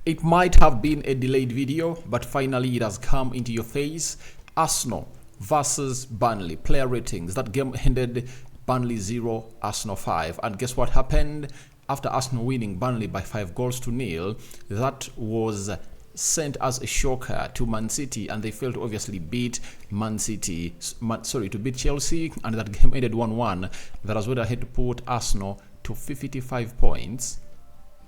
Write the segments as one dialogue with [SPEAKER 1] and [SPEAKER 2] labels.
[SPEAKER 1] It might have been a delayed video, but finally it has come into your face. Arsenal versus Burnley. Player ratings. That game ended Burnley 0, Arsenal 5. And guess what happened? After Arsenal winning Burnley by 5-0, that was sent as a shocker to Man City, and they failed to obviously beat to beat Chelsea, and that game ended 1-1. That was where they had to put Arsenal to 55 points,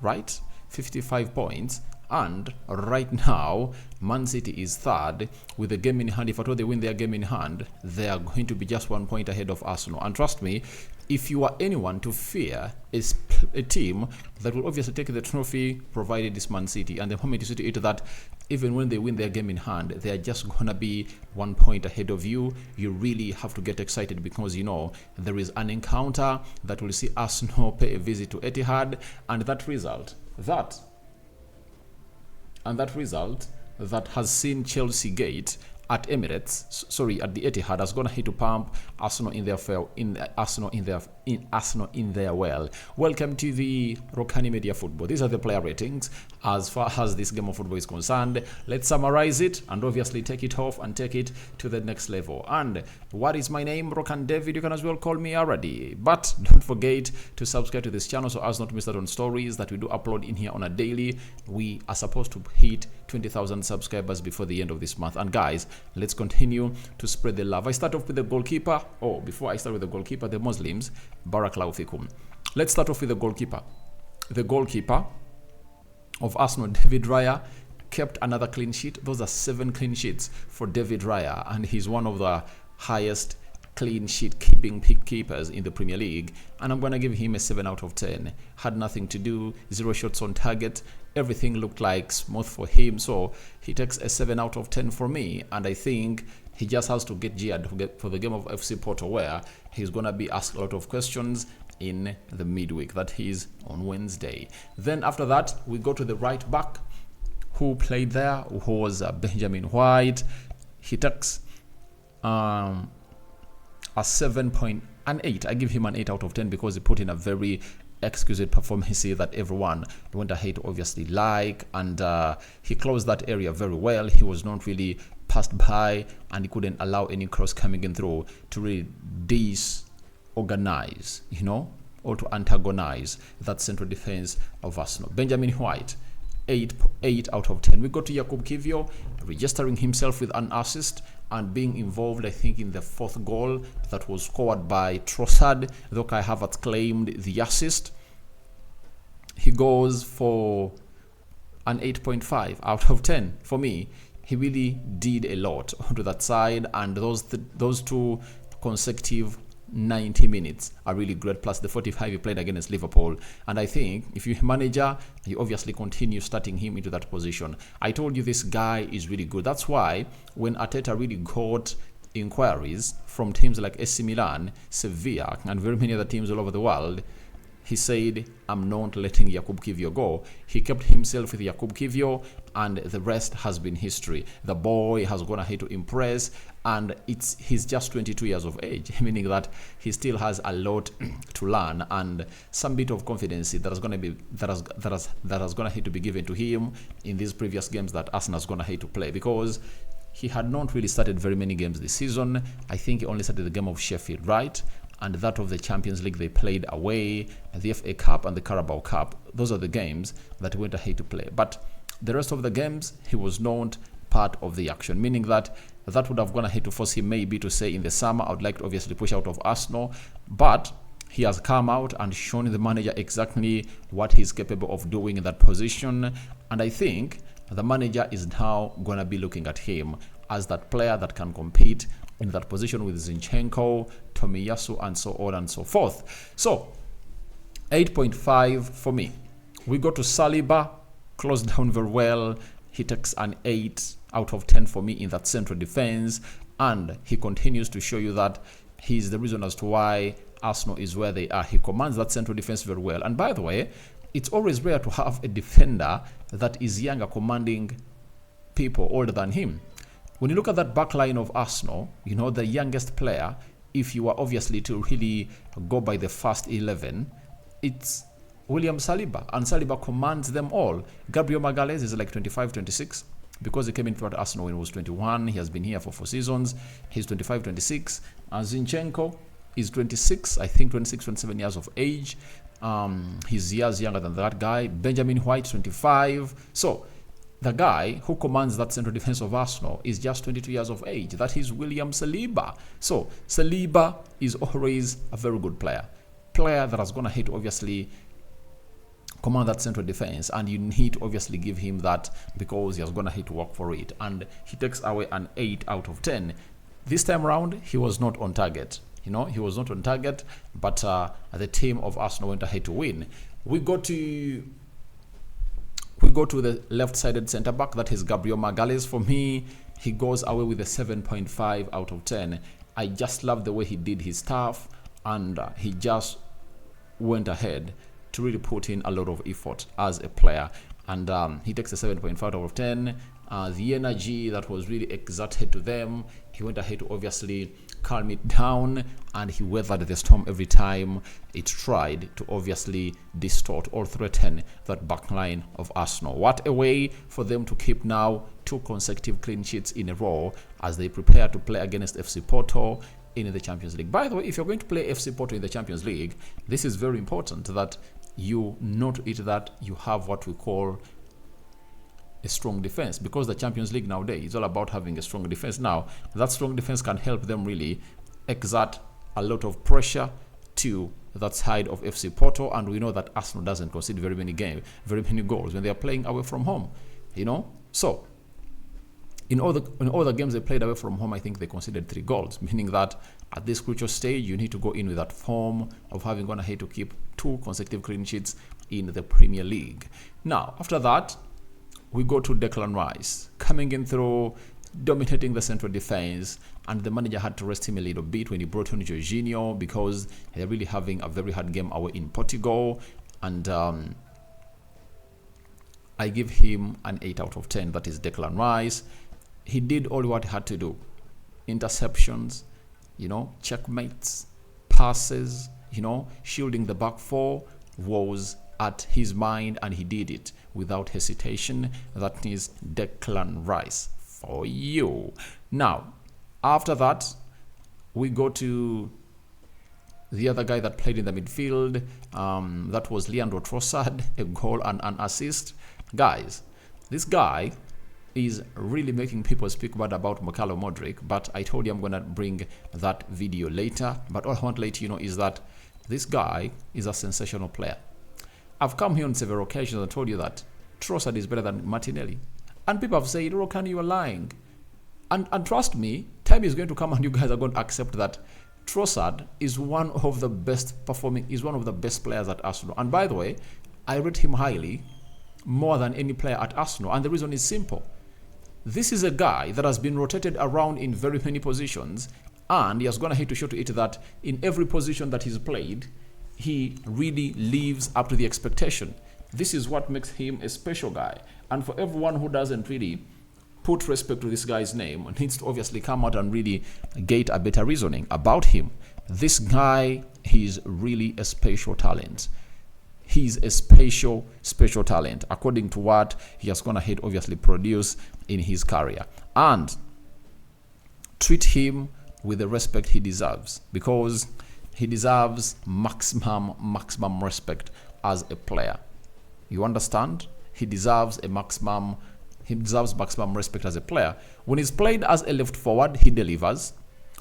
[SPEAKER 1] right? 55 points. And right now, Man City is third with the game in hand. If at all they win their game in hand, they are going to be just 1 point ahead of Arsenal. And trust me, if you are anyone to fear, is a team that will obviously take the trophy, provided it's Man City. And the moment you see to it that even when they win their game in hand, they are just going to be 1 point ahead of you. You really have to get excited, because you know there is an encounter that will see Arsenal pay a visit to Etihad, and that result that has seen Chelsea Gate at Emirates, at the Etihad, has gonna hit to pump Arsenal in their well. Welcome to the Rokani Media Football. These are the player ratings as far as this game of football is concerned. Let's summarize it and obviously take it off and take it to the next level. And what is my name? Rokan David. You can as well call me Aradi. But don't forget to subscribe to this channel so as not to miss out on stories that we do upload in here on a daily. We are supposed to hit 20,000 subscribers before the end of this month. And guys, let's continue to spread the love. I start off with the goalkeeper. Oh, before I start with the goalkeeper, the Muslims, Barakallahu fikum. Let's start off with the goalkeeper. The goalkeeper of Arsenal, David Raya, kept another clean sheet. Those are 7 clean sheets for David Raya, and he's one of the highest clean sheet keeping keepers in the Premier League, and I'm gonna give him a 7 out of 10. Had nothing to do, 0 shots on target, everything looked like smooth for him, so he takes a 7 out of 10 for me. And I think he just has to get geared for the game of FC Porto, where he's gonna be asked a lot of questions in the midweek. That is on Wednesday. Then after that, we go to the right back who played there, who was Benjamin White. He takes a 7.8. I give him an 8 out of 10 because he put in a very exquisite performance that everyone went ahead to obviously like, and he closed that area very well. He was not really passed by, and he couldn't allow any cross coming in through to really disorganize, or to antagonize that central defense of Arsenal. Benjamin White, 8 out of 10. We go to Jakub Kiwior, registering himself with an assist and being involved, I think, in the 4th goal that was scored by Trossard, though Kai Havertz claimed the assist. He goes for an 8.5 out of 10 for me. He really did a lot onto that side, and those 2 consecutive 90 minutes are really great, plus the 45 he played against Liverpool. And I think if you're a manager, you obviously continue starting him into that position. I told you this guy is really good. That's why when Arteta really got inquiries from teams like AC Milan, Sevilla, and very many other teams all over the world, he said, I'm not letting Jakub Kiwior go. He kept himself with Jakub Kiwior, and the rest has been history. The boy has gone ahead to impress, and he's just 22 years of age, meaning that he still has a lot to learn, and some bit of confidence that has gonna have to be given to him in these previous games that Arsenal has gonna have to play, because he had not really started very many games this season. I think he only started the game of Sheffield, right? And that of the Champions League they played away, the FA Cup and the Carabao Cup. Those are the games that he went ahead to play. But the rest of the games, he was not part of the action, meaning that would have gone ahead to force him maybe to say in the summer, I would like to obviously push out of Arsenal. But he has come out and shown the manager exactly what he's capable of doing in that position. And I think the manager is now going to be looking at him as that player that can compete in that position with Zinchenko, Tomiyasu, and so on and so forth. So 8.5 for me. We go to Saliba, closed down very well. He takes an 8 out of 10 for me in that central defense, and he continues to show you that he's the reason as to why Arsenal is where they are. He commands that central defense very well. And by the way, it's always rare to have a defender that is younger commanding people older than him. When you look at that back line of Arsenal, the youngest player, if you are obviously to really go by the first 11, it's William Saliba, and Saliba commands them all. Gabriel Magalhaes is like 25, 26, because he came into Arsenal when he was 21. He has been here for 4 seasons. He's 25, 26. Zinchenko is 26, I think 26, 27 years of age. He's years younger than that guy. Benjamin White, 25. So the guy who commands that central defense of Arsenal is just 22 years of age. That is William Saliba. So Saliba is always a very good player that is going to hit, obviously, command that central defense, and you need to obviously give him that, because he's going to hit work for it, and he takes away an 8 out of 10. This time around, he was not on target. He was not on target, but the team of Arsenal went ahead to win. We go to the left-sided centre back. That is Gabriel Magalhaes. For me, he goes away with a 7.5 out of 10. I just love the way he did his stuff, and he just went ahead to really put in a lot of effort as a player, and he takes a 7.5 out of 10. The energy that was really exerted to them, he went ahead to obviously calm it down, and he weathered the storm every time it tried to obviously distort or threaten that backline of Arsenal. What a way for them to keep now 2 consecutive clean sheets in a row as they prepare to play against FC Porto in the Champions League. By the way, if you're going to play FC Porto in the Champions League, this is very important that you note it, that you have what we call a strong defense, because the Champions League nowadays is all about having a strong defense. Now, that strong defense can help them really exert a lot of pressure to that side of FC Porto, and we know that Arsenal doesn't concede very many goals when they are playing away from home. So in all the games they played away from home, I think they conceded 3 goals, meaning that at this crucial stage, you need to go in with that form of having gone ahead to keep 2 consecutive clean sheets in the Premier League. Now, after that, we go to Declan Rice, coming in through, dominating the central defense, and the manager had to rest him a little bit when he brought on Jorginho, because they're really having a very hard game away in Portugal, and I give him an 8 out of 10. That is Declan Rice. He did all what he had to do. Interceptions, checkmates, passes, shielding the back 4 was at his mind, and he did it without hesitation. That is Declan Rice for you. Now, after that, we go to the other guy that played in the midfield. That was Leandro Trossard, a goal and an assist. Guys, this guy is really making people speak bad about Mikhailo Modric, but I told you I'm going to bring that video later. But all I want to let you know is that this guy is a sensational player. I've come here on several occasions and told you that Trossard is better than Martinelli. And people have said, Rokani, you are lying. And trust me, time is going to come and you guys are going to accept that Trossard is one of the best players at Arsenal. And by the way, I rate him highly, more than any player at Arsenal. And the reason is simple. This is a guy that has been rotated around in very many positions, and he has gone ahead to show to it that in every position that he's played, he really lives up to the expectation. This is what makes him a special guy. And for everyone who doesn't really put respect to this guy's name, needs to obviously come out and really get a better reasoning about him. This guy, he's really a special talent. He's a special talent, according to what he has gone ahead obviously produce in his career. And treat him with the respect he deserves, because he deserves maximum respect as a player. You understand? He deserves maximum respect as a player. When he's played as a left forward, he delivers.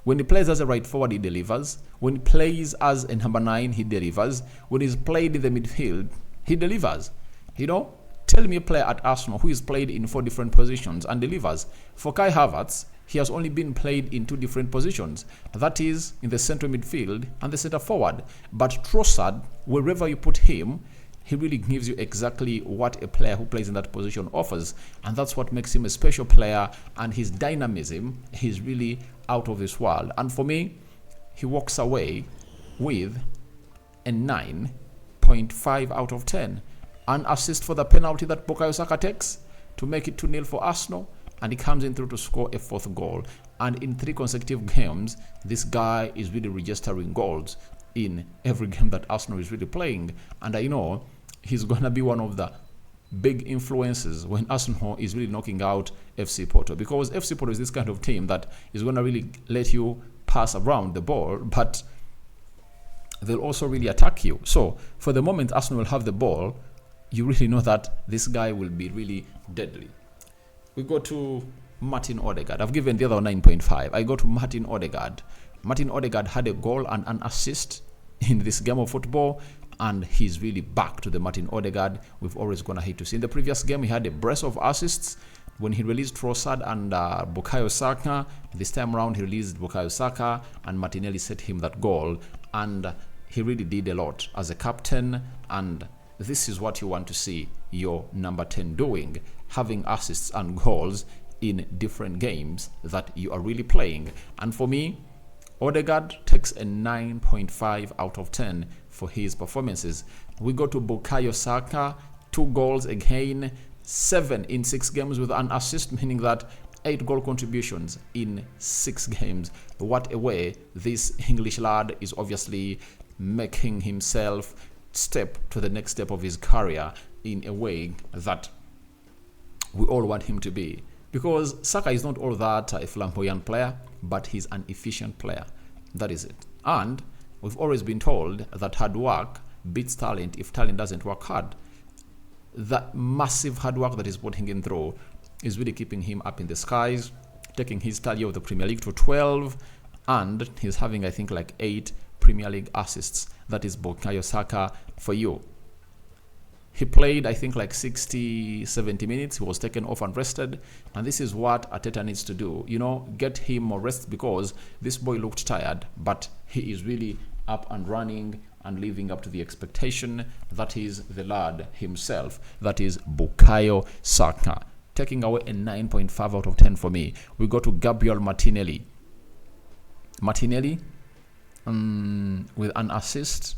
[SPEAKER 1] When he plays as a right forward, he delivers. When he plays as a number 9, he delivers. When he's played in the midfield, he delivers. Tell me a player at Arsenal who is played in 4 different positions and delivers. For Kai Havertz, he has only been played in 2 different positions. That is in the central midfield and the center forward. But Trossard, wherever you put him, he really gives you exactly what a player who plays in that position offers. And that's what makes him a special player. And his dynamism is really out of this world. And for me, he walks away with a 9.5 out of 10. An assist for the penalty that Bukayo Saka takes to make it 2-0 for Arsenal. And he comes in through to score a 4th goal. And in 3 consecutive games, this guy is really registering goals in every game that Arsenal is really playing. And I know he's going to be one of the big influences when Arsenal is really knocking out FC Porto, because FC Porto is this kind of team that is going to really let you pass around the ball, but they'll also really attack you. So for the moment Arsenal will have the ball, you really know that this guy will be really deadly. We go to Martin Odegaard. I've given the other 9.5. I go to Martin Odegaard. Martin Odegaard had a goal and an assist in this game of football, and he's really back to the Martin Odegaard we've always gonna hate to see. In the previous game, he had a brace of assists when he released Trossard and Bukayo Saka. This time around, he released Bukayo Saka, and Martinelli set him that goal, and he really did a lot as a captain, and this is what you want to see your number 10 doing, having assists and goals in different games that you are really playing. And for me, Odegaard takes a 9.5 out of 10 for his performances. We go to Bukayo Saka, 2 goals again, 7 in 6 games with an assist, meaning that 8 goal contributions in 6 games. What a way this English lad is obviously making himself step to the next step of his career in a way that we all want him to be. Because Saka is not all that a flamboyant player, but he's an efficient player. That is it. And we've always been told that hard work beats talent if talent doesn't work hard. That massive hard work that he's putting in through is really keeping him up in the skies, taking his tally of the Premier League to 12, and he's having, I think, like 8 Premier League assists. That is Bukayo Saka for you. He played, I think, like 60, 70 minutes. He was taken off and rested. And this is what Arteta needs to do. You know, get him more rest, because this boy looked tired, but he is really up and running and living up to the expectation. That is the lad himself. That is Bukayo Saka. Taking away a 9.5 out of 10 for me. We go to Gabriel Martinelli. Martinelli, with an assist.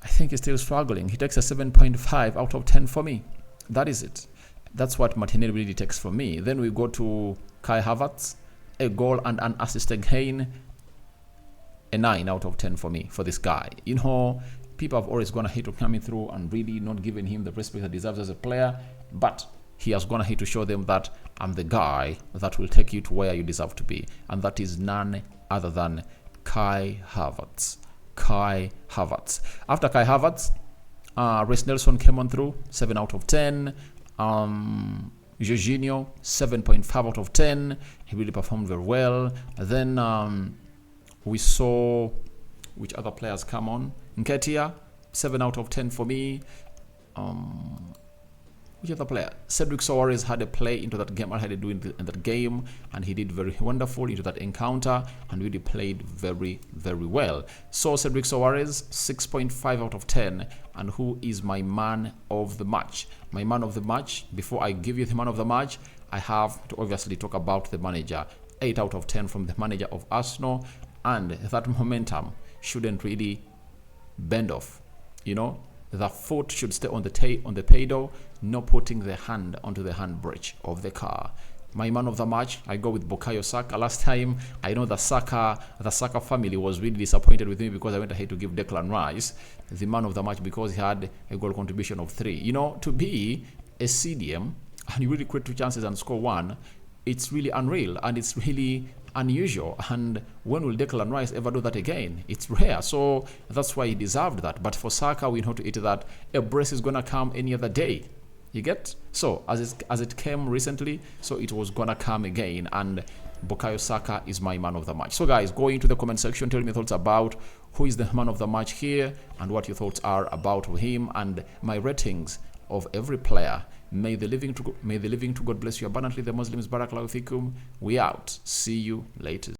[SPEAKER 1] I think he's still struggling. He takes a 7.5 out of 10 for me. That is it. That's what Martinelli really takes for me. Then we go to Kai Havertz, a goal and an assist again, a 9 out of 10 for me, for this guy. You know, people have always gonna hate to coming through and really not giving him the respect he deserves as a player, but he has gonna hate to show them that I'm the guy that will take you to where you deserve to be, and that is none other than Kai Havertz. Kai Havertz. After Kai Havertz, Reece Nelson came on through, 7 out of 10. Jorginho, 7.5 out of 10. He really performed very well. Then we saw which other players come on. Nketiah, 7 out of 10 for me. Which other player? Cedric Soares had a play into that game. I had to do in that game, and he did very wonderful into that encounter, and really played very, very well. So Cedric Soares, 6.5 out of 10. And who is my man of the match? My man of the match, before I give you the man of the match, I have to obviously talk about the manager. 8 out of 10 from the manager of Arsenal, and that momentum shouldn't really bend off, you know. The foot should stay on the pedal, not putting the hand onto the handbrake of the car. My man of the match, I go with Bukayo Saka. Last time, I know the Saka family was really disappointed with me because I went ahead to give Declan Rice the man of the match because he had a goal contribution of 3. You know, to be a CDM and you really create 2 chances and score 1, it's really unreal and it's really unusual. And when will Declan Rice ever do that again? It's rare. So that's why he deserved that. But for Saka, we know to eat that a brace is gonna come any other day. You get? So as it came recently, so it was gonna come again. And Bukayo Saka is my man of the match. So guys, go into the comment section, tell me your thoughts about who is the man of the match here and what your thoughts are about him and my ratings of every player. May the living to God bless you abundantly. The Muslims, Barakallahu fikum. We out. See you later.